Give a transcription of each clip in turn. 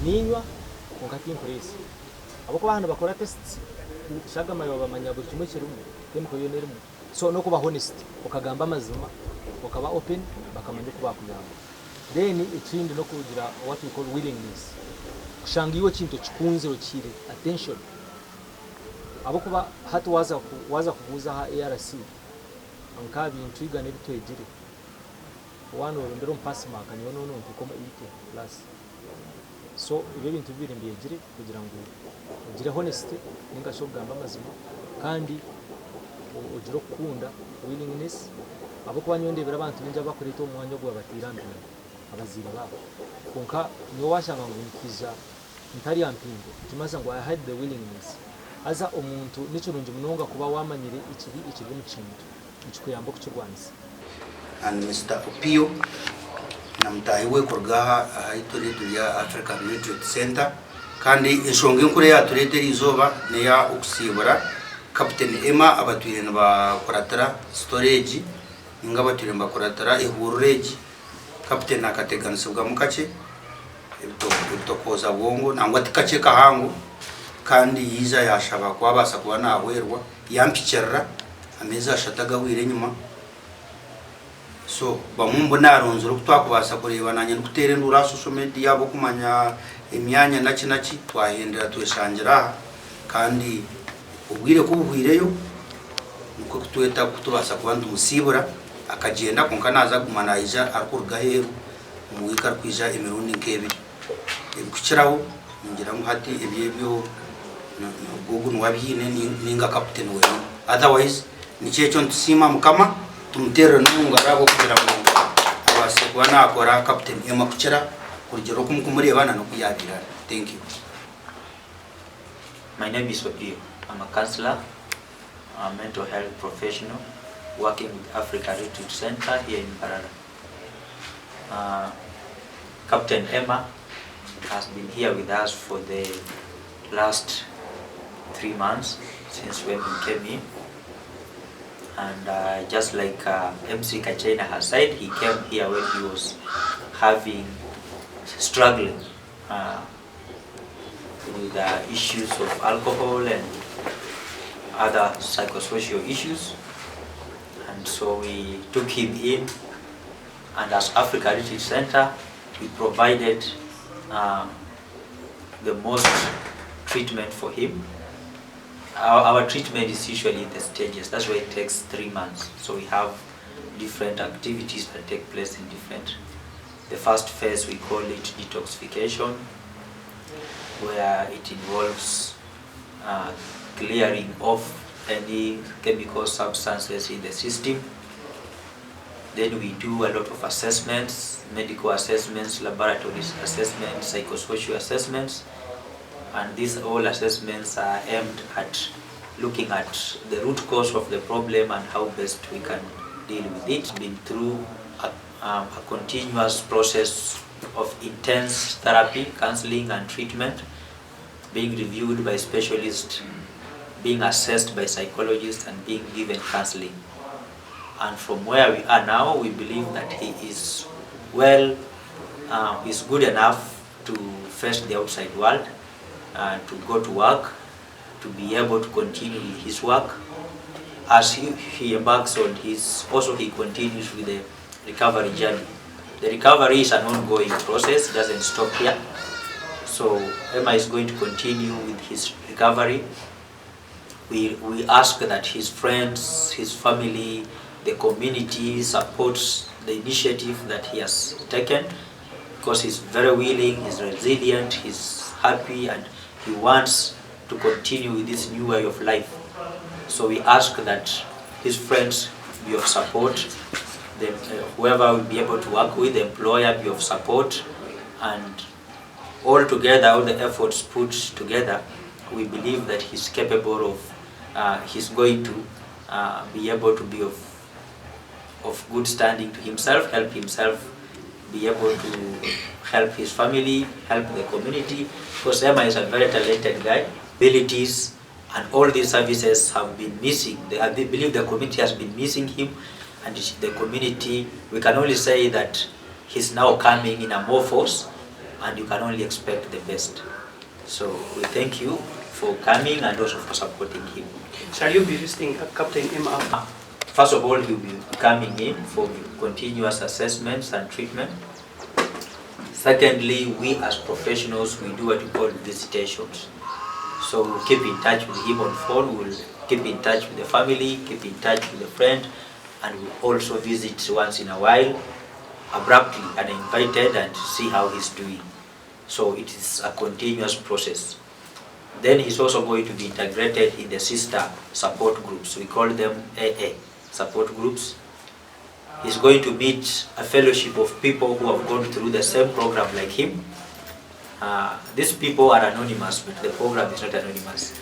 ninywa konkati impress abo ko bahano bakora tests shaga mayo bamanya buri kimwe kirumwe kemiko yo nerimo so no kuba honest ukagamba amazima ukaba open bakamenya kuba kuyamba then ikindi no kugira what we call willingness kushanga iwe kintu kikunze okire attention abo kuba hatu waza kubuza ha ARC anka bintu igane bitwegire wano ndero mpass mark nyono no nkoma 80 plus so ibyo bintu bibiri mbiyegire kugira ngo ugire honesty ninga sho gamba amazima kandi ugire kukunda willingness abo kuba nyondebera abantu ninja bakurita umwanya gwa batirambira abazira babo konka niyo washanga ngo nkiza ntari yampingo kimaza ngo I had the willingness aza umuntu n'ikirungi munonga kuba wamanyire ikiri mu kintu ikikuyamba kukirwanisa and Mr. Opio na mtahiwe Kuruga aitore ya African Media Center kandi inshonge nkure ya turete izoba ne ya ukusibura Captain Emma abatwire n'abakoratara storage inga batwire n'abakoratara ehururege Captain akateganisibwa mukace ibitokoza bongo nangwa tikace kahango kandi yiza yashaba kwabasa kuba nahwerwa yampicerra ameza ashataga wire nyuma so bamumbo naronzoro kutwakubasa kureba nanye nukutere ndura social media bo kumanya emyanya naci twahendera tweshangira kandi ubwire kubuhwireyo nuko kutweta kutubasa kubandu musibura akagenda konkanaza kumanaija akuruga heru muwika kwija emirundi nkebiri ebikukiraho ngira ngo hati ebyebyo gogo nwabine ninga captain we otherwise nichecho ntusima mukama tumutera n'ungarabo kugira ngo abase kwana akora Captain Emma kuchira kurugero kumurebana no kuyabira. Thank you. My name is Webare. I'm a counselor, a mental health professional working with Africa Retreat Center here in Barara. Captain Emma has been here with us for the last 3 months since when he came in. And just like MC Kachaina has said, he came here when he was struggling with issues of alcohol and other psychosocial issues. And so we took him in, and as Africa Retreat Center, we provided the most treatment for him. Our treatment is usually in the stages. That's why it takes 3 months. So we have different activities that take place in different. The first phase, we call it detoxification, where it involves clearing off any chemical substances in the system. Then we do a lot of assessments, medical assessments, laboratory assessments, psychosocial assessments. And these all assessments are aimed at looking at the root cause of the problem and how best we can deal with it. Been through a continuous process of intense therapy, counseling and treatment, being reviewed by specialists, being assessed by psychologists and being given counseling. And from where we are now, we believe that he is is good enough to face the outside world, to go to work, to be able to continue with his work. As he embarks on he continues with the recovery journey. The recovery is an ongoing process, it doesn't stop here. So Emma is going to continue with his recovery. We ask that his friends, his family, the community supports the initiative that he has taken, because he's very willing, he's resilient, he's happy, and he wants to continue with this new way of life. So we ask that his friends be of support, whoever will be able to work with, the employer be of support, and all together, all the efforts put together, we believe that he's capable of, he's going to be able to be of good standing to himself, help himself, be able to help his family, help the community, because Emma is a very talented guy. Abilities and all these services have been missing. I believe the community has been missing him, and the community, we can only say that he's now coming in a more force, and you can only expect the best. So we thank you for coming and also for supporting him. Shall you be visiting Captain Emma? First of all, he'll be coming in for continuous assessments and treatment. Secondly, we as professionals, we do what we call visitations. So we'll keep in touch with him on phone, we'll keep in touch with the family, keep in touch with the friend, and we'll also visit once in a while, abruptly and invited, and see how he's doing. So it is a continuous process. Then he's also going to be integrated in the sister support groups. We call them AA support groups. He's going to meet a fellowship of people who have gone through the same program like him. These people are anonymous, but the program is not anonymous.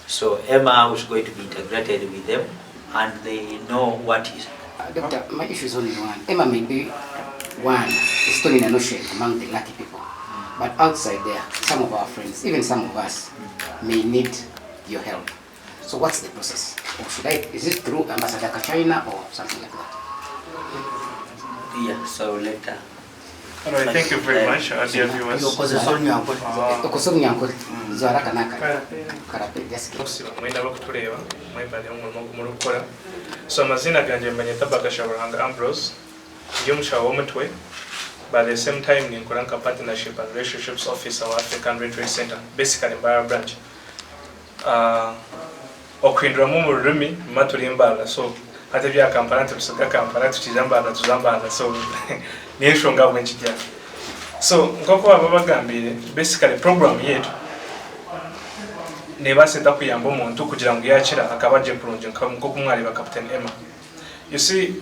So Emma is going to be integrated with them, and they know what is. Doctor, my issue is only one. Emma may be one, still in a notion among the lucky people. But outside there, some of our friends, even some of us, may need your help. So what's the process? Or should is it through Ambassador Kachaina or something like that? Yeah, so later. Alright, thank you very much, dear viewers. Mwenda bakutuleeba mwebale omulimu gukola. So amazina gange mbanyeta Bagashabaranga Ambrose, ndi omushawo w'omutwe. By the same time, nkola nka partnership and relationships officer wa African Retreat Center, basically Mbara branch. Okwinduramu mu rurimi matuli Mbala, so ate bya Kampala tusuka Kampala tukijambala tuzambala, so n'enshonga bwenchijja. So nkoko ababagambire basically program yetu nebasenta kuyamba omuntu kugira ngo yakira akabaje kurungi nk'uko mwaliba Captain Emma. You see,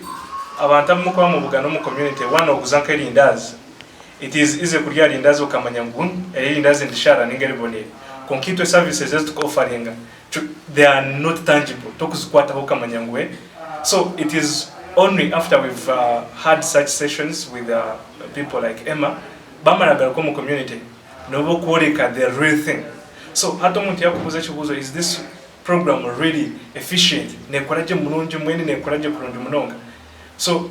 abantu amuko mu bugano mu community one okuzanka elindazi, it is easy kurya elindazi okamanya ngun elindazi ndishara ningere bonere konkito services ezo tukofaringa they are not tangible tokuzikwata okamanya ngwe. So it is only after we've had such sessions with people like Emma bamaraga ko mu community nobo kuoleka the real thing. So hata omuntu yakubuza kibuzo, is this program really efficient nekoraje mulungi mwene nekoraje kurungi munonga? So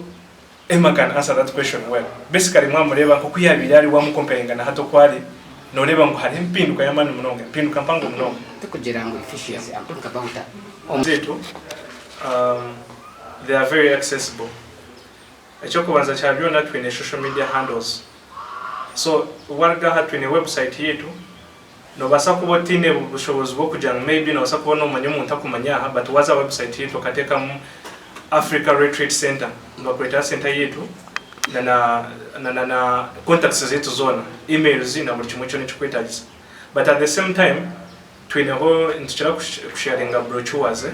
Emma can answer that question well. Basically mwamureba nko kuyabira ali wamu comparinga na hato kwali noleba ngo hari mpinduka yamani munonga mpinduka mpango munonga tukugira ngo efficiency ampunga bauta zetu they are very accessible. Echokubanza chabyona twine social media handles. So warga hatwine website yetu no basa kuba tine bushobozi bwo kujanga maybe no basa kubona umanyo umuntu akumanyaha, but waza website yetu kateka mu Africa Retreat Center no kweta center yetu na contacts zetu zona emails na buri kimwe cyo nikikwetagiza. But at the same time twine ho ntuchira kusharinga brochures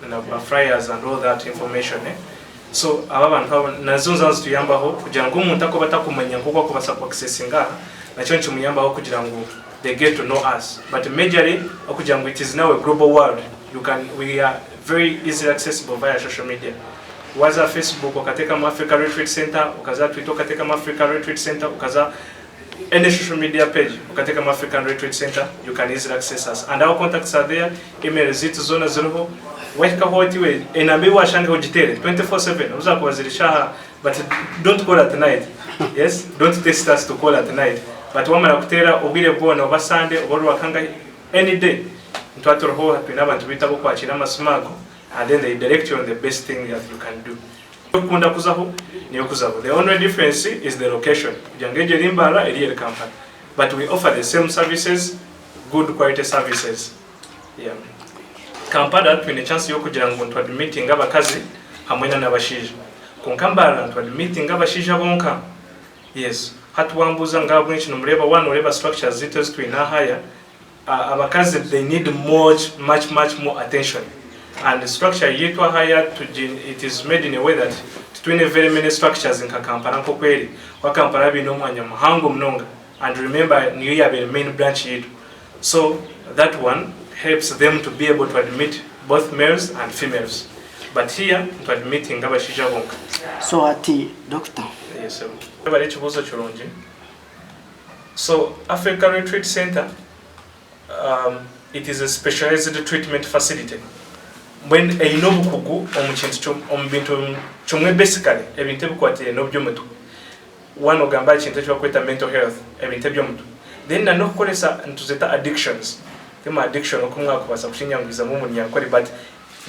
na flyers and all that information. So aba bantu nazo nzanzu tuyambaho kugira ngo umuntu ako batakumanya nkuko ko basa accessinga nakyo nchimuyambaho kugira ngo they get to know us. But majorly okugira ngo it is now a global world. We are very easily accessible via social media. Waza Facebook ukateka mu Africa Retreat Center, ukaza Twitter ukateka mu Africa Retreat Center, ukaza any social media page ukateka mu African Retreat Center, you can easily access us. And our contacts are there. Email zitu zona ziriho. Weka hoti we enambe washanga ujitere 24/7 uza kuwazirisha, but don't call at night. Yes, don't test us to call at night. But wamara kutera obire bona obasande oboru wakanga any day. Ntwatoroho hatwina abantu bitabo kwakira amasumago, and then they direct you on the best thing that you can do. Kunda kuzaho niyo kuzaho. The only difference is the location. Jangeje limbara eri company, but we offer the same services, good quality services. Yeah. Kampala twine chance yo kugira ngo ntwa meeting abakazi hamwe n'abashije. Kunkambala ntwa meeting abashije bonka. Yes. Hatuwambuza ngabo nchi numureba one ureba structures zitos twina haya. Abakazi they need much more attention. And the structure yetu haya it is made in a way that twine very many structures in Kampala nko kweli. Wa Kampala bino mwanya muhango mnonga. And remember niyo ya main branch yetu. So that one helps them to be able to admit both males and females. But here, to admitting abashija bonka. So ati doctor. Yes, sir. So Africa Retreat Center, it is a specialized treatment facility. When a nobukugu omukintu ombintu chumwe basically ebintu bikwatire no byomutu. one ogamba ikintu cyo kweta mental health ebintu by'omuntu then na no kukolesa ntuzeta addictions kama addiction okumwa kubasa kushinyangiza mu munyankore but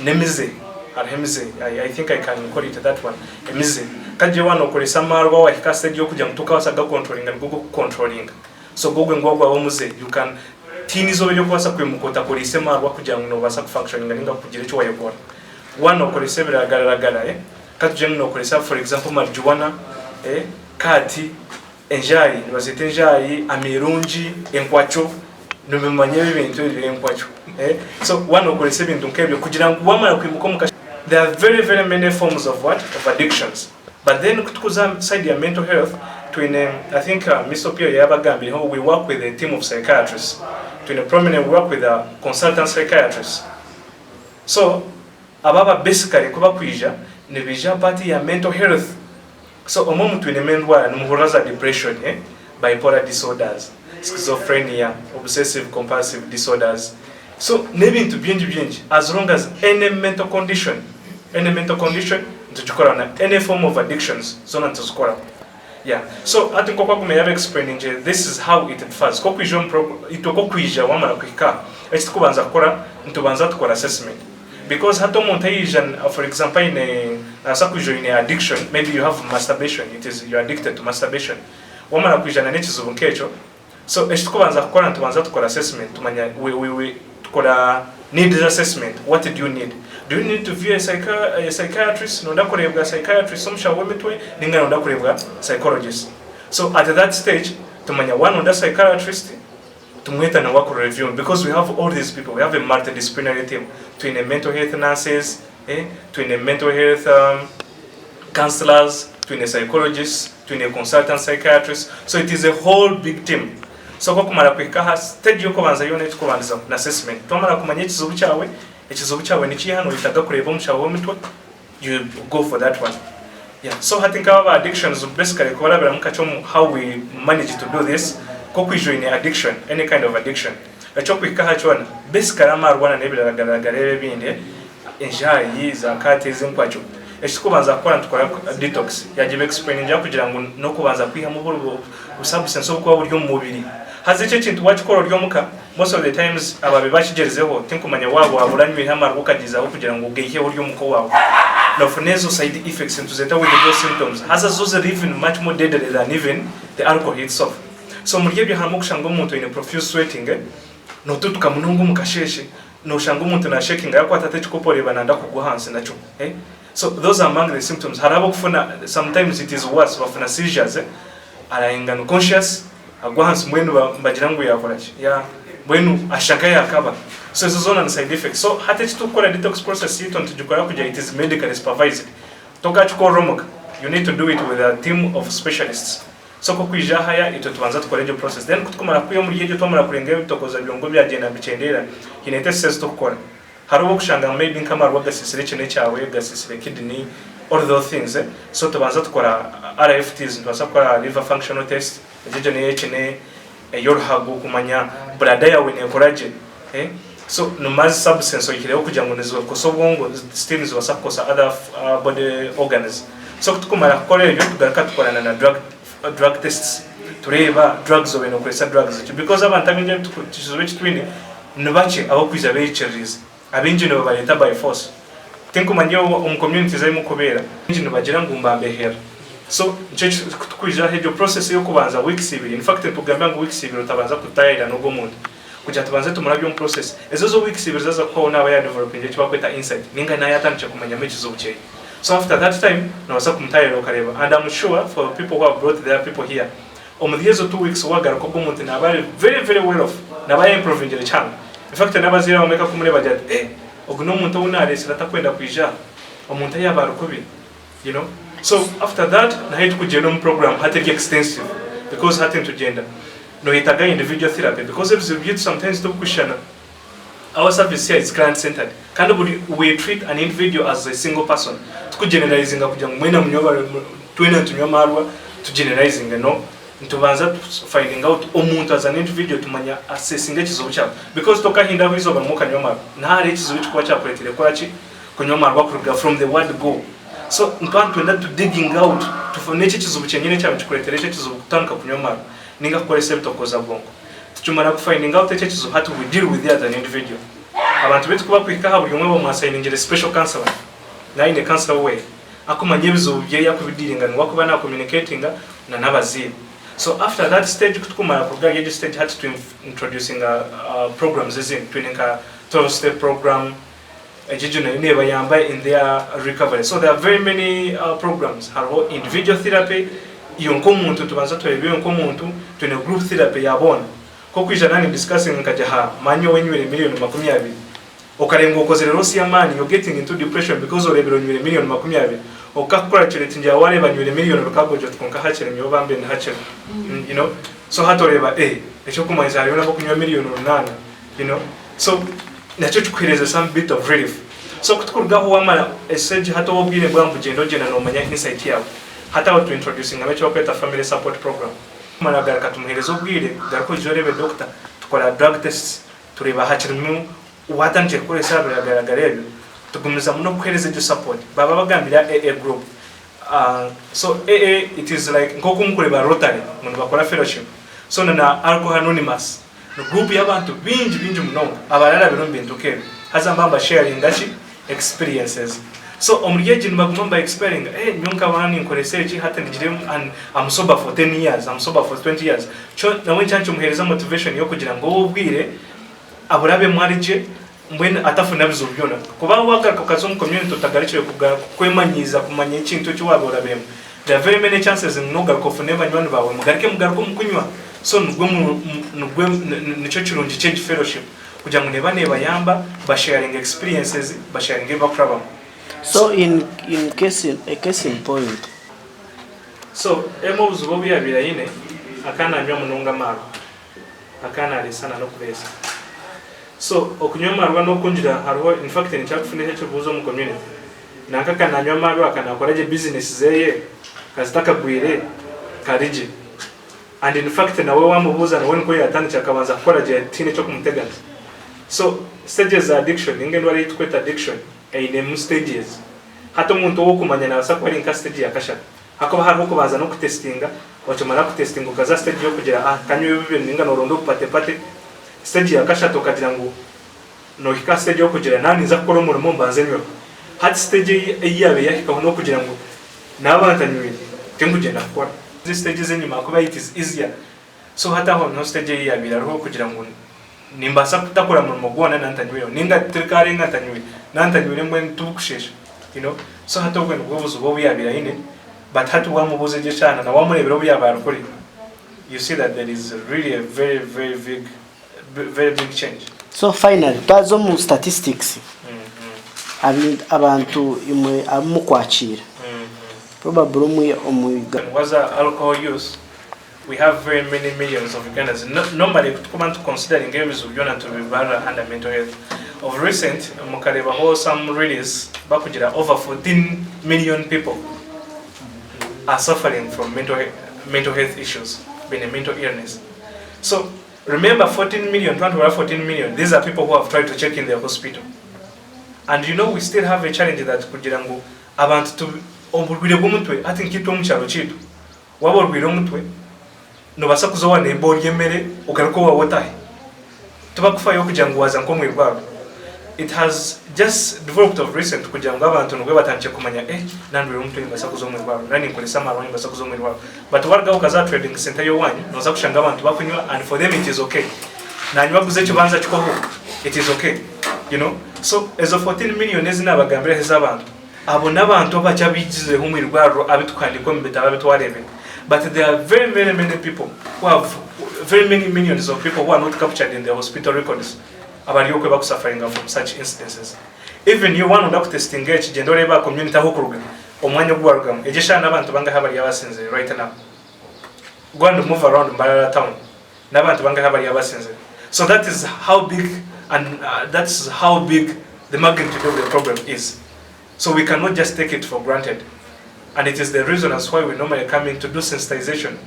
nemize arhemize I think I can call it that one emize kaje wano okolesa marwa wa hikasta dio kujya mutuka wasaga controlling and google controlling so google ngwagwa abamuze you can tinizo byo kwasa kwimukota kolise marwa kujya ngo basa functioning ninga kugira cyo wayekora one okolese biragaragara katuje no okolesa for example marijuana kati enjayi bazite enjayi amirungi enkwacho numemanye ibintu enkwacho so one okolese bintu nkebyo kugira ngo wamara kwimuka there are very many forms of addictions but then kutukuza side ya mental health I think Mr. Pio yabagambi how we work with a team of psychiatrists to prominent work with a consultant psychiatrist so ababa basically kuba kwija ne bija party ya mental health so omuntu twine mendwa numuhoraza depression bipolar disorders schizophrenia obsessive compulsive disorders so nebintu byinji as long as any mental condition ntukora na any form of addictions so ntukora so ati kwa kumeyaba explaining this is how it first ko kwijo itoko kwija wamara kwika esti kubanza kora ntubanza tukora assessment because hato montayijan for example in a addiction maybe you have masturbation you are addicted to masturbation wamara kwija na nekizubu nkecho so esti kubanza kora ntubanza tukora assessment tumanya we tukora needs assessment what do you need to view a psychiatrist no ndakorebwa psychiatrist somsha wemetwe ninga ndakorebwa psychologist so at that stage tumanya one on the psychiatrist tumweta na wako review because we have all these people we have a multidisciplinary team between a mental health nurses between a mental health counselors between a psychologist between a consultant psychiatrist so it is a whole big team so kwa kumara kwika stage yo kubanza yo net kubanza na assessment tumara kumanya ikizubu cyawe niki hano itaga kureba umushawo w'umutwe you go for that one so I think our addictions basically collaborate mukacho how we manage to do this ko kwijoin addiction any kind of addiction acho kwika hachona basically amarwana nebiragaragara binde enjayi za kate zinkwacho eshikubanza akora tukora detox yagiye explain njya kugira ngo no kubanza kwiha mu buryo substance obwo buryo mu mubiri hazice kintu wachikoro ryo muka most of the times ababe bakigerezeho tinkumanya wabo aburanywe hamarwa kagizaho kugira ngo ugehe buryo muko wabo no funezo side effects into zeta with those symptoms has those are even much more deadly than even the alcohol itself so muri byo harimo kushanga umuntu in profuse sweating no tutuka munungu mukasheshe no shanga umuntu na shaking yako atatechikopore bananda kuguhanse nacho so those are among the symptoms harabo kufuna sometimes it is worse wafuna seizures arainga no conscious agwahanse mwenu bagira ngo yakoraje mwenu ashaka yakaba so izo zona na side effects so hata chitukora detox process yito ntujukora kuja it is medically supervised toka chikoromoka you need to do it with a team of specialists so ko kwija haya ito tubanza tukora process then kutukomara kuyo muri yejo tomara kurenga bitokoza byongo byagenda bicendera hinete sense tukora harabo kushanga maybe nkamarwa gasisire cyane cyawe gasisire kidney all those things so tubanza tukora RFTs ntwasa kwa liver functional test ejeje ne HNA yorhago kumanya brada yawe ne collagen so no mass substance okireo kugira ngo nezo kosobongo systems wasakosa other body organs so tukumara kora ebyo tugaraka tukorana na drug tests tureba drugs obeno kwesa drugs because abantu abinje tukizobe kitwini nubache abo kwiza becheries abinje no baleta by force tinkumanya community zaimo kubera inje no bagira ngo mbambe hera so nje tukwija hejo process yo kubanza weeks 2 in fact tugamba ngo weeks 2 utabanza kutayira no gomuntu kuja tubanze tumurabyo process ezo weeks 2 zaza ko naba ya developing cyo bakweta insight ninga nayo atanche kumanya mechizo bucye so after that time no wasa kumtayira okareba and I'm sure for people who have brought their people here omudhiyezo 2 weeks wagara ko gomuntu nabari very well off nabaya improving the channel in fact nabazira omeka kumure bajat oguno muntu unare silata kwenda kwija omuntu yabarukubi you know so after that na hate ku genome program hate extensive because hate to gender no itaga individual therapy because if you sometimes to question our service here is client centered kind of we treat an individual as a single person to generalizing kuja mwena mnyoba twena tunyomarwa to generalizing no ntubanza finding out omuntu as an individual tumanya assessing ekizo cyawe because toka hinda bizo bamuka nyoma na hari ekizo kwa cyakuretire korachi kunyomarwa kuruga from the word go so ntwantu twenda to digging out tufone iki kizubu cyenyine cyabo kikuretera iki kizubu kutanduka kunyomara ninga kukora septokoza bwongo tuchumara kufinding out iki kizubu how to deal with the other individual abantu betu kuba kwika habo yumwe bo mwasayiningire special counselor na ine counselor way akumanye bizubu bye yakubidiringa ngwakuba na communicating na nabazibe. So after that stage kutukumara kuruga yeje stage had to introducing programs as in twinning a 12-step program in their recovery. So there are very many programs. Haro individual therapy, yonkomuntu tubanza twebye yonkomuntu twine group therapy yabona. Ko kwijana ni discussing nkajaha manyo wenywere million 20. Okarengo kozere rosi ya mani you're getting into depression because orebero nywere million 20. Okakora chireti nja wale banywere million rukagojo tukonka hachere nyoba mbe hachere. You know? So hatoreba echo kumanza yona bokunywa million 8. You know? So nacho tukwireza some bit of relief. So kutukurugaho wamara stage hata wobwire bwambu gendo gena no manya insight yawe hata wa to introducing amecho kweta family support program mara garaka tumuhereza obwire garako jorebe doctor tukora drug tests tureba hakirimu watanje kure sabe yagaragarebyo tugumiza muno kuhereza jo support baba bagambira AA group. So AA it is like ngoko mukureba Rotary mundu bakora fellowship so na Alcohol Anonymous no group y'abantu binji munonga abarara birombe ndokebe haza mbamba sharing ngachi experiences. So omuriyeje nibagumamba experiencing nyonka wani nkoreseje hata ndigire and I'm sober for 10 years I'm sober for 20 years cho nawe cyancho muhereza motivation yo kugira ngo ubwire aburabe mwarije mbwene atafuna bizobyona kuba wagaruka kazo mu community utagarikiye kwemanyiza kumanya ikintu cyo wabo urabemo. There are very many chances mnoga kofune banywana bawe mugaruko mukunywa so nugwe nico kirungi cye fellowship kugira ngo neba yamba ba sharing experiences ba sharing bakraba. So in case in point, so emo buzubo byabira yine akana nywa mununga maro akana ari sana no kubesa so okunywa maro no kunjira hariho in fact ni cyakufune cyo buzo mu community naka kana nywa maro akana koraje business zeye kazitaka gwire karije and in fact nawe wamubuza nawe nko yatandika akabanza gukora je tine cyo kumuteganya. So stages za addiction ingendo wari twita addiction mu stages hata umuntu wo kumanya na basa kwari nka stage ya kasha hakaba hari uko baza no kutestinga wacomara kutestinga ukaza stage yo kugira kanywe bibe ninga no rondo pate stage ya kasha tokagira ngo no hika stage yo kugira nani za gukora umurimo mbanze niyo hati stage yabe yahika no kugira ngo nabantanywe kengugenda gukora these stages nyuma kuba it is easier. So hata ho no stage yabe yaro kugira ngo nimbasa kutakora mu mugona nantanywe ninga trikare nantanywe mbwe tukushesha you know. So hata ubwo buzo bo yabira ine but hatu wamubuze je cyane na wamurebero byabara kuri you see that there is really a very big change. So finally tazo mu statistics abantu imwe amukwakira probably umwe omuiga was alcohol use. We have very many millions of Ugandans. Normally, come to considering games of Yona to be under mental health. Of recent, Mukareba hold some release, Bakujira, over 14 million people are suffering from mental health issues, being a mental illness. So remember 14 million, 14 million, these are people who have tried to check in their hospital. And you know, we still have a challenge that Kujirangu about to Oburgumutwe, I think it won't chalo Waburgumutwe. No basa kuzowa ne bori yemere ugaruko wa wotahe tubakufa yo kujangu waza nko mwirwaro. It has just developed of recent kujangu abantu nubwe batangiye kumanya nandi umuntu basa kuzo mwirwaro nani nkolesa marwanyi basa kuzo mwirwaro but warga ukaza trading center yo wanyu noza kushanga abantu bakunywa and for them it is okay nanywa guze kibanza kiko ho it is okay you know. So as of 14 million ezina bagambira heza abantu abo nabantu bacha bigize ho mwirwaro abitukandiko mbeta babitwarebe. But there are very many people who have very many millions of people who are not captured in their hospital records about you suffering from such instances. Even you want to testing gauge gender community ho kuruga omwanya gwarugam ejesha nabantu banga habari yabasinze right now go and move around Mbarara town nabantu banga habari yabasinze. So that is how big and that's how big the magnitude of the problem is. So we cannot just take it for granted. And it is the reason as why we normally come in to do sensitization.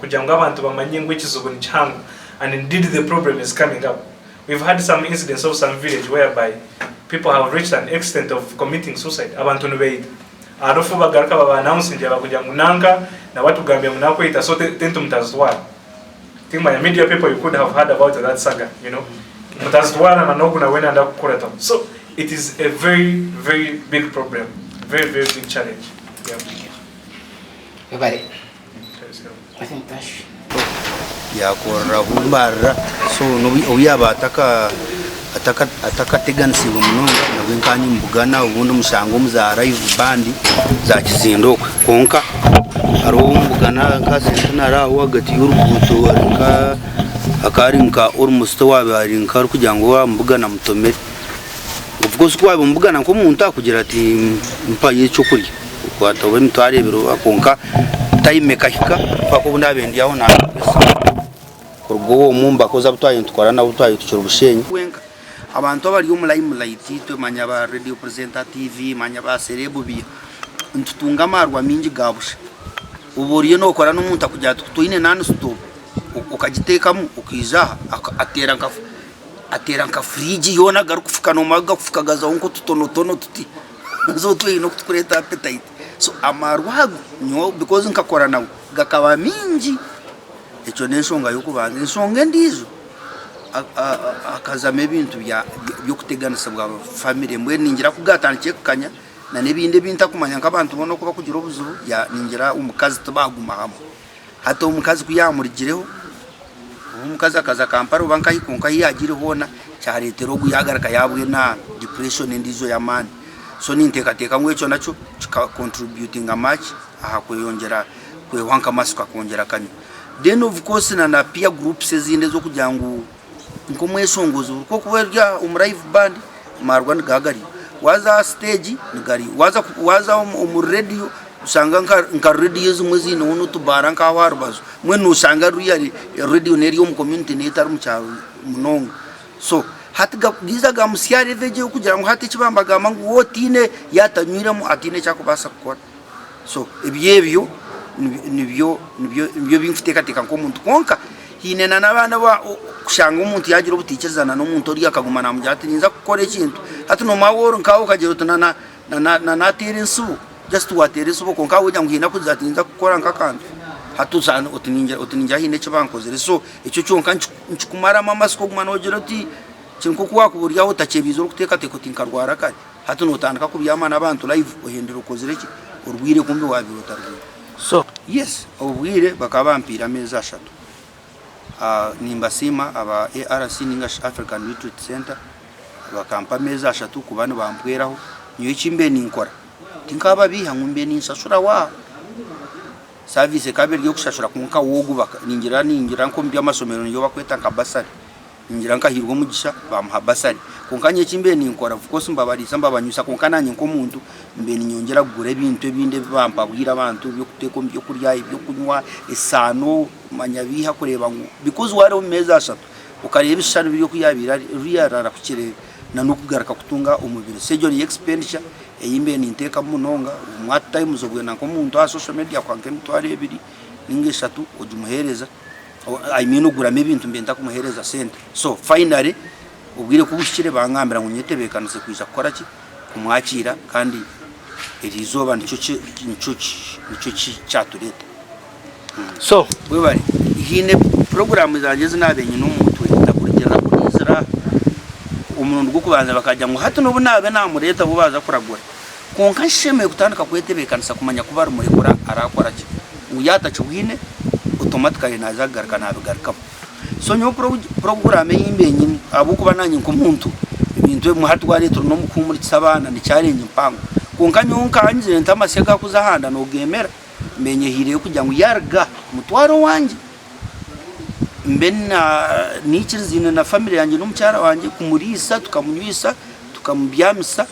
And indeed the problem is coming up. We've had some incidents of some village whereby people have reached an extent of committing suicide. arofu bagaruka baba announce nje bakujya munanga na watu gambia munakwita so tentu mtazitwara. Think my media people you could have heard about that saga, you know. Mtazitwara na nogu na wena anda kukureta. So it is a very big problem, very big challenge. Yeah. Webare. I think that's ya korra humbara so no uyaba ataka teganisiwe munonga nabwenkanyi mbugana ubundi mushango muza live band za kizindoka konka aro mbugana nkasenara wagati y'urubuto arika akarinka almost wabarinka kugira wa mbugana mutomere of course kwa mbugana nko muntu akugira ati mpa yecho kuri kwata we mtwarebero akonka time kahika pako ndabendi yaho na Kuruga omu mbakoza butwaye ntwara butwaye tucura ubushenyi abantu abari yo mulaiti to manya ba radio presenter TV manya ba cerebu bi ntutunga marwa mingi gabusha uburiye no kora n'umuntu akujya tuine nani stop ukagitekamo ukiza atera nka fridge yona garukufuka no maga kufukagaza onko tutono tuti zo twino kutureta appetite so amarwa nyo because nkakora nawe gakaba mingi echo nensonga yokubanza ensonga ndizo akazame bintu byo kuteganisa bwa family mwe ningira kugatanike kukanya na nebinde binta kumanya nk'abantu bono kuba kugira obuzubu ya ningira umukazi tubaguma hamwe hata umukazi kuyamurigireho umukazi akaza kamparo bankayikonka yagire hona cyaretero guyagaraka yabwe na depression ndizo ya man so nintekateka ngwecho nacho contributing a much aha kuyongera kwewanka masuka kongera kanyo then of course na peer groups ezinde zo kujangu nkomwesongozo ko kuberya live band marwa ngagari waza stage ngari waza radio usanga nka radio zimwe zino uno tubara nka warbazo mwene usanga ruyari radio neriyo mu community netar mu cyaro munongo so hatiga giza ga musyare veje kugira ngo hati kibambaga mangu wotine yatanyira mu atine cyakubasa gukora so ebyebyo nibyo bimfutekateka nko muntu konka hinena nabana ba kushanga umuntu yagira ubutikizana no muntu uri akaguma na mujyati ninza gukora ikintu hati no maworo nkaho kagira utana na tirinsu just wateresu boko nkaho ujya ngina kuzati ninza gukora nkakandi hatuzana utininja hine cyabankozere so icyo cyonka ncukumara mama siko gumana ogira uti kinko kuwa kuburya utachebizo kutekateka utinkarwara kare hati no utandika kubyamana abantu live ohendera ukozere ki urwire kumbe wabirota rwe So yes obwire bakabampira meza ashatu nimbasima aba ARC Ningash African Retreat Center bakampa meza ashatu kubana bampweraho niyo kimbe ninkora tinkaba bihangumbe ninsasura wa service kabiri yo kushashura kunka wogu baka ningira nko mbya masomero niyo bakweta kabasari ningira nkahirwa mugisha bamuha basari kunkanye kimbe ninkora of course mbabarisa mbabanyusa kunkananye nko muntu mbe ninyongera gure bintu ebinde bampa bwira abantu byo kuteko byo kurya ibyo kunywa esano manyabiha kureba ngo because wari umeza ashatu ukareba ishano byo kuyabira riyarara kukire na nukugaraka kutunga umubiri sejo ni expenditure eyimbe ninteka munonga umwat time zobwe nako muntu a social media kwanke mutware ebiri ningeshatu ojumuhereza I mean ugura mebintu mbenta kumuhereza sente so finally ubwire kubushikire bangambira ngo nyetebekanise kwiza gukora ki kumwakira kandi irizoba nico cyatureta so Webare hine program zageze nabenye n'umuntu ndakurigera kurizira umuntu gwo kubanza bakajya ngo hati no bunabe namureta bubaza kuragura konka sheme kutandika kwetebekanisa kumanya kubara umurekura arakora ki uyatacu hine automatically nazagarka nabigarka so nyo program y'imbenyi abukuba nanye ko muntu ibintu mu hatware turu no mukumuritsa abana ni challenge mpango konka nyonka anje ntamasega kuzahanda no gemera menye hire kujya ngo yarga mutwaro wanje mbena nikirizine na family yanje n'umucyara wanje kumurisa tukamunywisa tukamubyamisa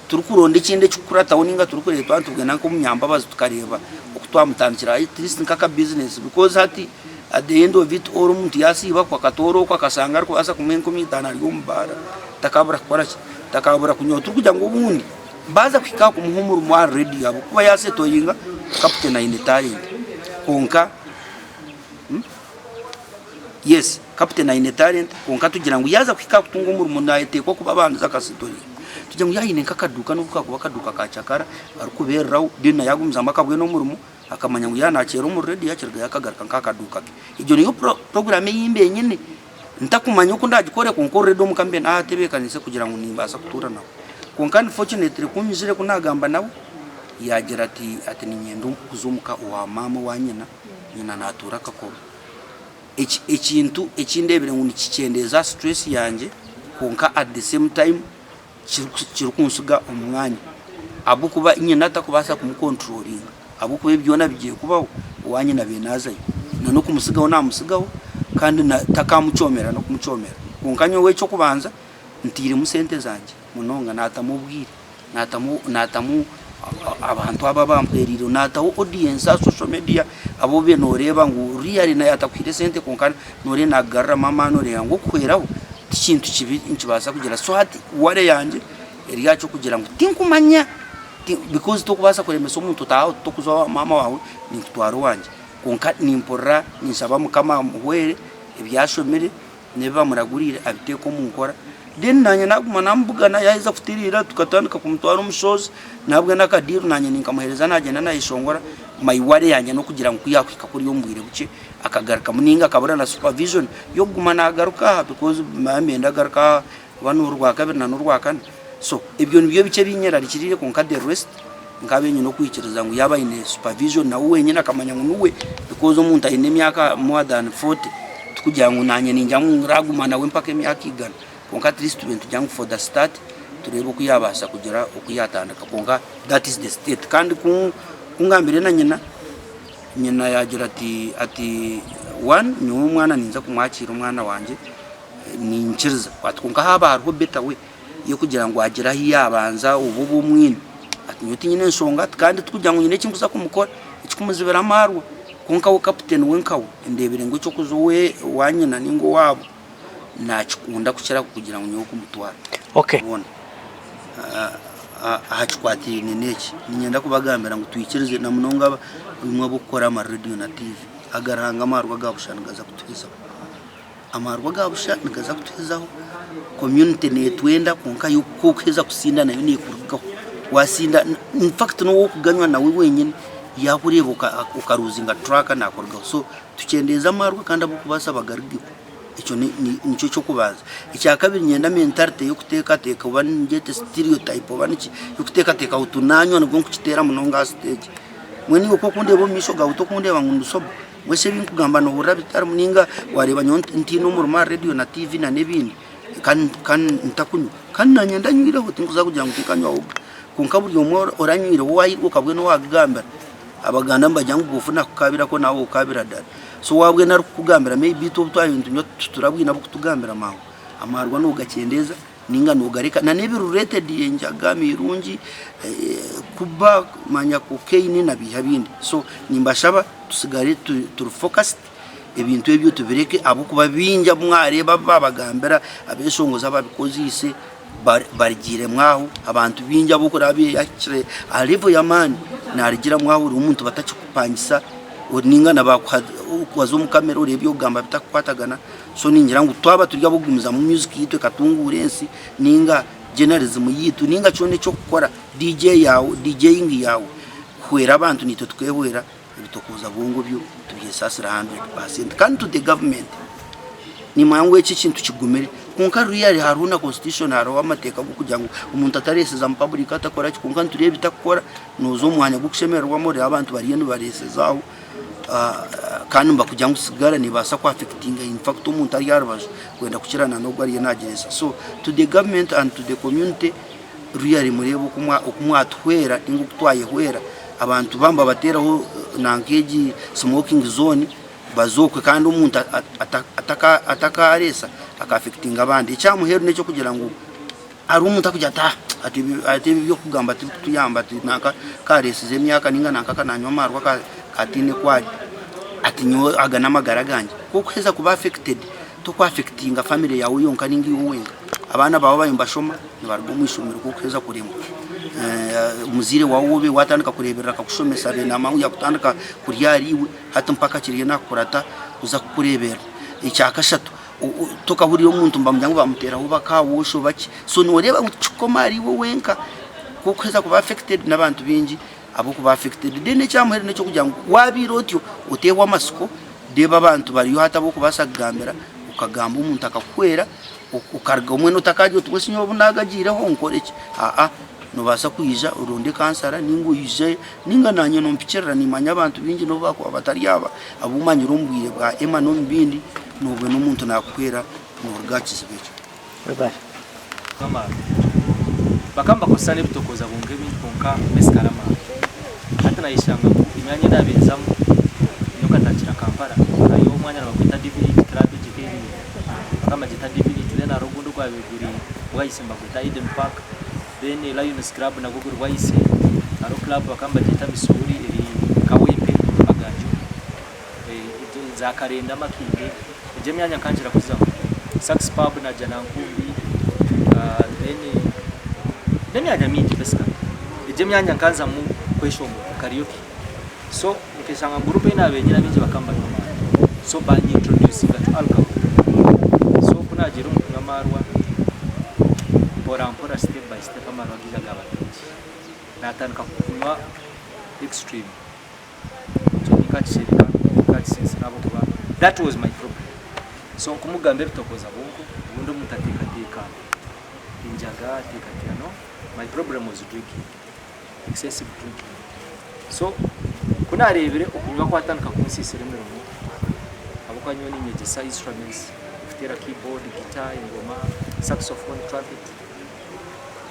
turukuronde kinde cyukurata woninga turukureta abantu bwena ko munyamba bazo tukareba okutwamutandikira at least nkaka business because hati at the end of it all umuntu yasiba kwa katoro kwa kasanga ariko asa kumenko mitana yumbara takabura kora takabura kunyota kujya ngo ubundi baza kwika ku muhumuru mwa ready yabo kuba yasetoyinga captain ine talent konka yes captain ine talent konka tugira ngo yaza kwika kutunga umuru umuntu ayete ko kuba banza kasitori tujya ngo yayine nkakaduka no kuba kaduka kacakara arukuberaho dina yagumza amakabwe no murumu akamanya ngo yanakera mu radio yakirga yakagaruka nkakaduka ibyo niyo program yimbe nyine ntakumanya uko ndagikore ku NKORE do mukambe na atebekanise kugira ngo nimbasa kutura nawe konkani fortunately kunyizire kunagamba nawe yagira ati ni nyendo kuzumuka wa mama wa nyina natura kako ikintu ekindebere ngo nikicendeza stress yanje konka at the same time kirukunsuga umwanya abukuba nyina atakubasa kumukontrolling abukuba byona bigiye kubaho wanyina benazayo no kumusigaho namusigaho kandi takamucomera no kumucomera konkanyo we cyo kubanza ntire mu sente zanje munonga natamubwire natamu abantu aba bamperiro nataho audience social media abo be noreba ngo real na yatakwire sente konkana nore nagarra mama nore yango kweraho ikintu kibi nkibasa kugira so hati ware yanje eri yacho kugira ngo tinkumanya because to kubasa kuremeso umuntu taho to kuzo mama wawe ni kutwaro wanje konka nimpora nisaba mukama muhwere ibyashomere neba muragurire abiteko mu nkora den nanye naguma nambugana yahiza kutirira tukatandika kumutwara umushozi nabwe nakadiru nanye ninkamuhereza nagenda nayishongora mayiware yanje no kugira ngo kuyakwika kuri yo mbwire buce akagaruka muninga akabura na supervision yo guma nagaruka because mame ndagaruka banu urwa kabiri na urwa kane so ibyo nibyo bice binyera rikirire konka the rest ngabenye no kwikiriza ngo yaba ine supervision na wenyine akamanya ngo nuwe because umuntu ayine myaka more than 40 tukugira ngo nanye ninjya mu raguma nawe mpaka imyaka igana konka at least tujya for the start turebe uko yabasha kugira uko yatandaka konka that is the state kandi kungambire na nyina yagira ati one ni umwana ninza kumwakira umwana wanje ninkiriza watkunka haba hariho better way yo kugira ngo agira hiyabanza ubu bumwine ati nyuti nyine nsonga kandi tukujya ngo nyine kimbuza kumukora ikikumuzibera amarwa konka wo captain wenkawo ndebere ngo cyo kuzuwe wanyina ningo wabo nakikunda kukira kugira ngo nyoko mutwara okay ubona ahachikwati neneki nyenda kubagambira ngo tuyikirize na munonga bimwe bukora ama radio na TV agaranga amarwa gabushangaza kutukiza amarwa gabushangaza kutukizaho community netwenda konka yuko kweza kusinda nayo ni kuruga wasinda in fact no kuganywa nawe wenyine yakureba ukaruzinga track nakorga so tukendeza amarwa kandi abukubasa bagarigi icyo nicyo cyo kubaza icya kabiri nyenda mentality yo kuteka ubangete stereotype ubaniki yo kuteka utunanywa no kukitera munonga stage mweni uko kunde bo misho ga utokunde bangundu sobo mwese binkugamba no urabitara muninga wareba ntino mu radio na TV na nebindi kan ntakunyu kan nanyenda nyira utinkuza kugira ngo tikanywa ubu kunkaburi yo oranyira wayirwo kabwe no wagamba abaganda mbajyangu gufuna kukabira ko nawo ukabira dada so wabwe na kugambira maybe to twayintu turabwina bukutugambira maho amarwa no gakendeza ninga no gareka na nebiru rated yenjaga mirungi kuba manya ku keini na bihabindi so nimbashaba tusigare tu focused ebintu ebyo tubireke abo kuba binja mwareba babagambira abeshongoza babikozise barigire mwaho abantu binja bukora abiyakire alivo yamani narigira mwaho umuntu batacikupangisa ninga nabakwazo mu kamera urebyo gamba bitakwatagana so ningira ngo twaba turya bugumiza mu music yitwe katungurensi ninga journalism yitu ninga cyone cyo gukora DJing yawe kwera abantu nito twehwera bitokoza bongo byo tubyesasira 100% kandi to the government ni mwangu iki kintu kigumere kunka real haruna constitution haro amateka kugira ngo umuntu atareseza mu public atakora kunka turebe bitakora nozo mwanya gukishemerwa muri abantu bariyendo baresezaho kandi mba kugira ngo sigara nibasa kwa affecting in fact umuntu ari yarbaje kwenda kukirana no gwari yanagereza so to the government and to the community real murebo kumwatwera ingo kutwaye hwera abantu bamba bateraho nankeji smoking zone bazokwe kandi umuntu atakaresa akaffecting abandi cyamuheru necyo kugira ngo ari umuntu akujya ati byo kugamba tuyamba ati naka karesize myaka ninga naka kananywa marwa katine kwa ati nyo agana magara ganje kuko heza kuba affected to kwa affecting family yawe yonka ningi uwenga abana bawo bayimbashoma nibarwo mwishumira kuko heza kurema umuzire wawe watandika kureberera kakushomesa be nama uya kutandika kuryariwe hata mpaka kiriye nakurata uza kurebera icyakashatu tokahuriye omuntu mbamujyango bamuteraho bakawosho baki so noreba uchukoma ari wo wenka kukweza kuba affected n'abantu bingi abo kuba affected dene cyamuhere necyo kugira ngo wabirotyo utewa amasuko deba abantu bari hata bo kubasagambira ukagamba umuntu akakwera ukarga umwe notakaje utwese nyobo nagagireho nkoreke no basa kuyija uronde kansara ningo yije ninga nanye no mpikirira nimanya abantu bingi no bako abatari aba abumanye rumbwire bwa ema no mbindi nubwe n'umuntu nakwera no rgakize bicho Webare kama bakamba kosane bitokoza bunge binkonka meskarama hata nayishanga imyanya nabenzamu nyoka ndakira Kampala ayo umwanya nabakwita divinity club gikeri kama gita divinity then arogundo kwa biguri bwayisemba kwita Eden Park then Lions Club na gugu rwayise aro club bakamba gita Missouri iri Kawempe bagajo za Karenda Makinde je myanya kanjira kuzaho Sax Pub na Janankumbi then ya mingi pesa je myanya kanza mu kweshombo karaoke so ukisanga group ina benyira bingi bakamba no so banyi introduce to alcohol so kuna jero ngamarwa pora step by step amarwa gizaga batinji natanka kunywa extreme so nikachirika nabo kuba that was my problem so kumugambe bitokoza bungu ubundi mutatika injaga tika no my problem was drinking excessive drinking so kuna arebere okunywa kwatanka kunsisire mirongo abukanywa n'inyegesa instruments ufitera keyboard guitar ingoma saxophone trumpet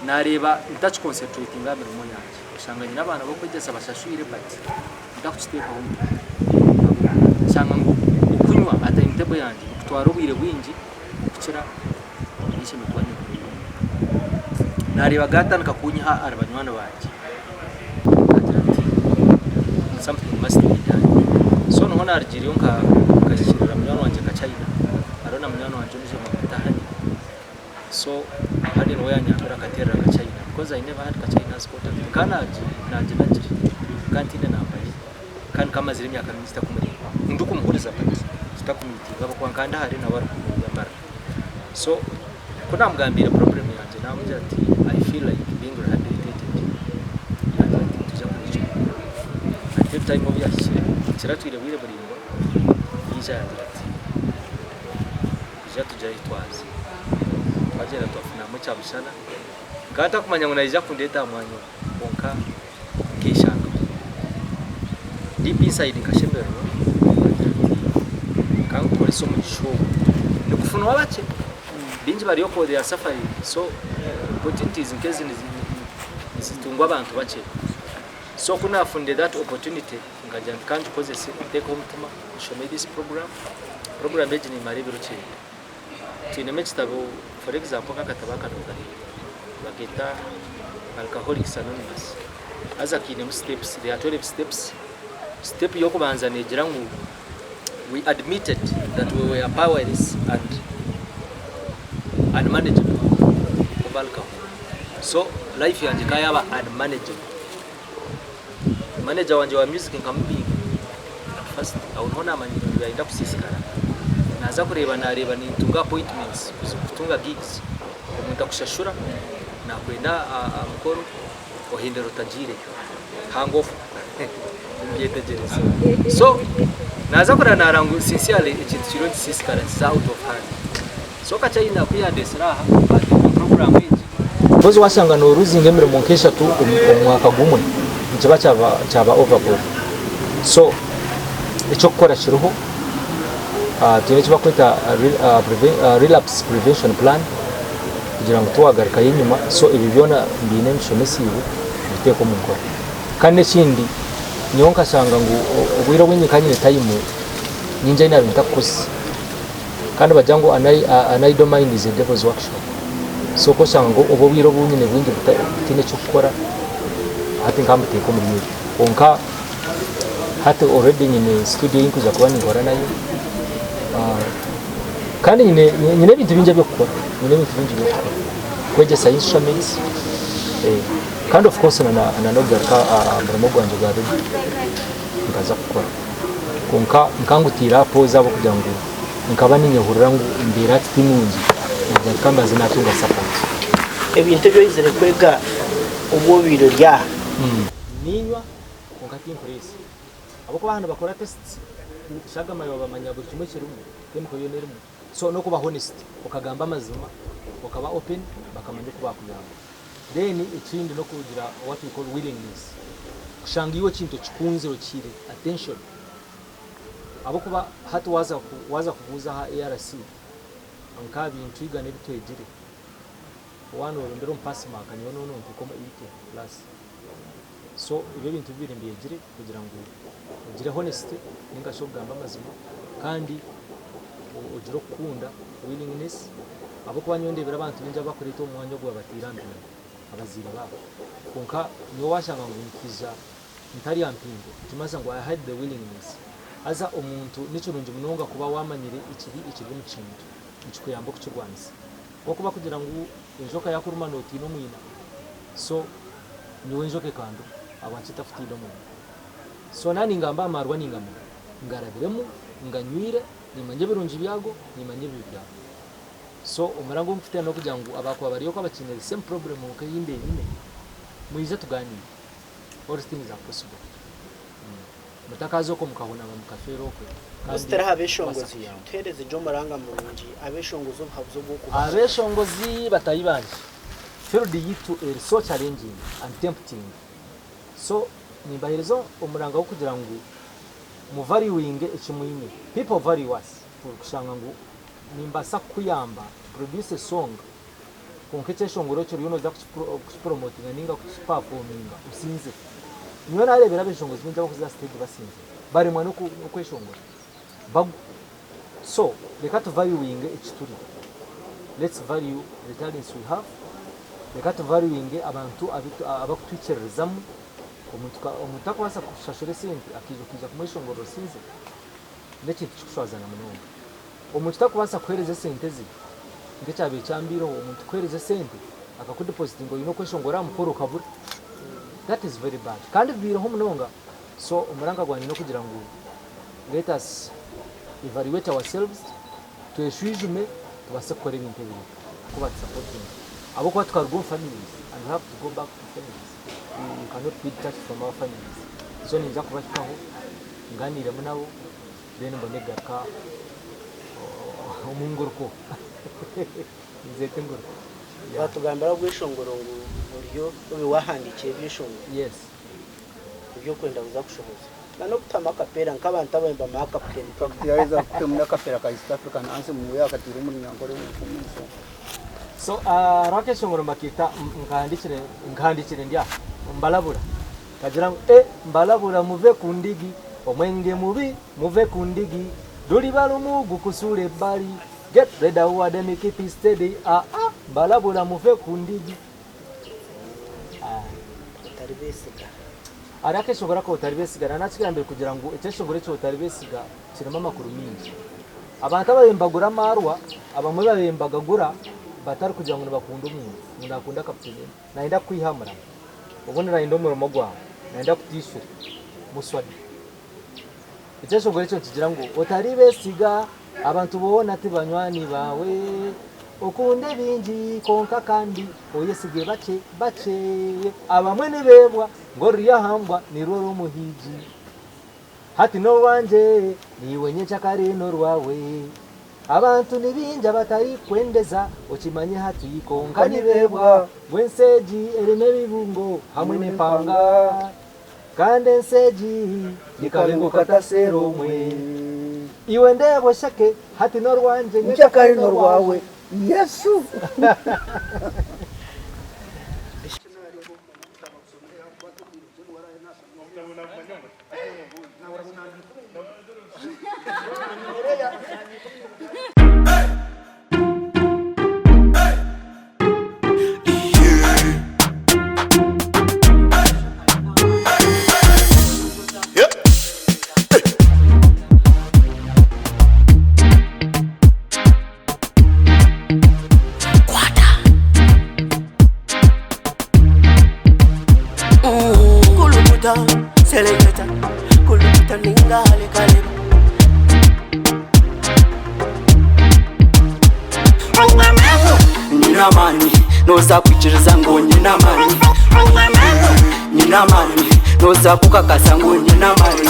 nareba touch concentrating mirongo yanje ushanganye n'abana bo kwegesa bashashwire bati ndakuteka humwe shanga ngo ukunywa ata intebo yanje kutwara ubwire bwinji kukira nishe mutwanye nareba gatanka kunyiha arabanywana banje something must be done so no hona arjiriyo kashirira mwana wanje Kachaina arona mwana wanje nje mutahani so hadi no yanyambira katera Kachaina because I never had Kachaina's contact kana naje kantine nambaye kan kama ziri myaka minista kumuri nduko muhuriza pati sitakumiti baba kwankanda hari na wari kumuyambara so kuna mgambira problem yanje namuje ati I feel like being rehabilitated at time of yashira kiratwire bwire buringo yija ati tujya twazi bagera twafuna mu cyabishana gata kumanya ngo naija kundeta mwanyo konka kishanga deep inside nkashembero kan police mu show ni kufunwa bache binji bari yoko they are suffering so opportunities in case nizitungwa abantu bache so kuna funde that opportunity ngaja kanju possess take home tuma show me this program eji ni maribiro che tine mechitabo for example kakatabaka ndogari bakita Alcoholics Anonymous as a kinem steps there are 12 steps step yoko banza negira ngo we admitted that we were powerless and unmanageable of alcohol so life yanje kayaba unmanageable manager wanje wa music nkambi first awuhona amanyiro yaenda kusisikara naza kureba nareba ni tunga appointments kutunga gigs umuntu akushashura na kwenda Ankole ohindero tajire hangofu mbyetegereza so naza kura narangu sincerely ikintu kiro sisikara out of hand so Kachaina kuyadesera but program eji bozi wasanga no ruzinge mirimo nkesha tu umwaka gumwe kiba cyaba overboard so icyo gukora kiruho tene kiba kwita relapse prevention plan kugira ngo tuwagarika yinyuma so ibi byona mbine mshomesiwe biteko mu nkora kandi kindi nyonka sanga ngo ubwira bw'inyikanye time ninja ina binta kusi kandi bajango anai domain is a devil's workshop so ko sanga ngo ubwira bw'inyine bwingi bitine cyo gukora hati nkamute ko muri mwe onka hati already nyine studio inkuza kuba ngora nayo kandi nyine bintu binje byo gukora kwegesa instruments kind of course na nogarka murimo gwanje gwa redi ngaza gukora konka nkangutira poza abo kugira ngo nkaba ninyehurira ngo imbere ati timunzi njya kambaza natunga support ebintu byo izere kwega ububiro rya ninywa kongati inkoresi abako bahano bakora tests shaga mayo bamanya buri kimwe kirimo temko yo nerimo so no kuba honest ukagamba amazima ukaba open bakamanya kuba kugamba then ikindi no kugira what we call willingness kushanga iyo kintu kikunze okire attention abo kuba hati waza kubuza ha ARC anka bintu igane bitwegire wano ndero mpasi maka niyo no ntukoma 8 plus so ibyo bintu bibiri mbiyegire kugira ngo ugire honesty ninga sho kugamba amazima kandi ugire kukunda willingness abo kuba nyondebera abantu ninja bakorita umwanya gwa batirambira abazira babo konka niyo washanga ngo nkiza ntari yampingo tumaza ngo I had the willingness aza umuntu n'icurunje munonga kuba wamanyire ikiri mu kintu ikikuyamba kucirwanisa ko kuba kugira ngo injoka yakuruma noti no mwina so niwe njoke kando abachita futilo mu so nani ngamba amarwa ningamba ngarabiremo nganywire nimanje birunji byago nimanje bibya so umurango mfite no kugira ngo abako bariyo ko abakinira same problem mu kayinde nyine muyize tuganire all things are possible mutakazo ko mukabona mu kafero ko Mustera habeshongozi tereze jo maranga murungi abeshongozo habuzo bwo abeshongozi batayibanje field yitu so challenging and tempting so nimbaherezo umuranga wo kugira ngo mu valuing ikimuyime people value us kushanga ngo nimbasa kuyamba produce a song konkete shongoro cyo yuno za kupromoting ninga kuperforminga usinze niyo narebera beshongozi binza kuza stage basinze bari mwana kweshongora so reka tu valuing ikituri let's value the talents we have reka tu valuing abantu abakutwikerezamo omuntu akwasa kushashore sente akija kumweshongoro sinze ndetse tukushwazana munonga omuntu takwasa kwereza sente zi ngechabe cyambiro omuntu kwereza sente akakudeposit ngo yino kweshongora mukoro kabura that is very bad kandi bwira ho munonga so umuranga gwanye no kugira ngo let us evaluate ourselves to eshujume tubase kore ibintu bibiri kuba supporting abo kwa twargo families and have to go back to families we cannot be detached from our families so ninja kubashikaho nganire munabo then mbonega ka umungurko nzete ngurko batugambira gwishongoro ngo buryo ubi wahandikiye bishongoro yes ibyo kwenda buza kushoboza no kutama kapera nk'abantu abemba maka peni yaweza kumuna kapera ka East African anse mu yakatira muri Ankole mu so rake shongoro makita nkandikire ndya mbalabura kagira mbalabura muve kundigi omwenge mubi muve kundigi doli balumugu kusule bali get ready award and keep it steady mbalabura muve kundigi taribesiga arake shongora ko taribesiga nakigambye kugira ngo ekeshongore cyo taribesiga kirema makuru mingi abantu abembagura marwa abamwe babembagagura batari kugira ngo bakunda umuntu nakunda kapitene naenda kwihamura ubonera indomero mogwa naenda kutishura muswadi ekeshongore cyo kigira ngo otaribesiga abantu bona ati banywani bawe okunde bingi konka kandi oyesige bace abamwe nibebwa ngoriya hambwa nirwo rumuhiji hati no wanje niwe nyecyakare no rwawe abantu nibinja batari kwendeza okimanye hati konka nibebwa wenseji ereme bibungo hamwe nepanga kandi enseji nikabengo katasero mwe iwe ndebo shake hati no rwanje nyecyakare no rwawe Yesu nyina mani noza kwikiriza ngo nyina mani nyina mani noza kukakasa ngo nyina mani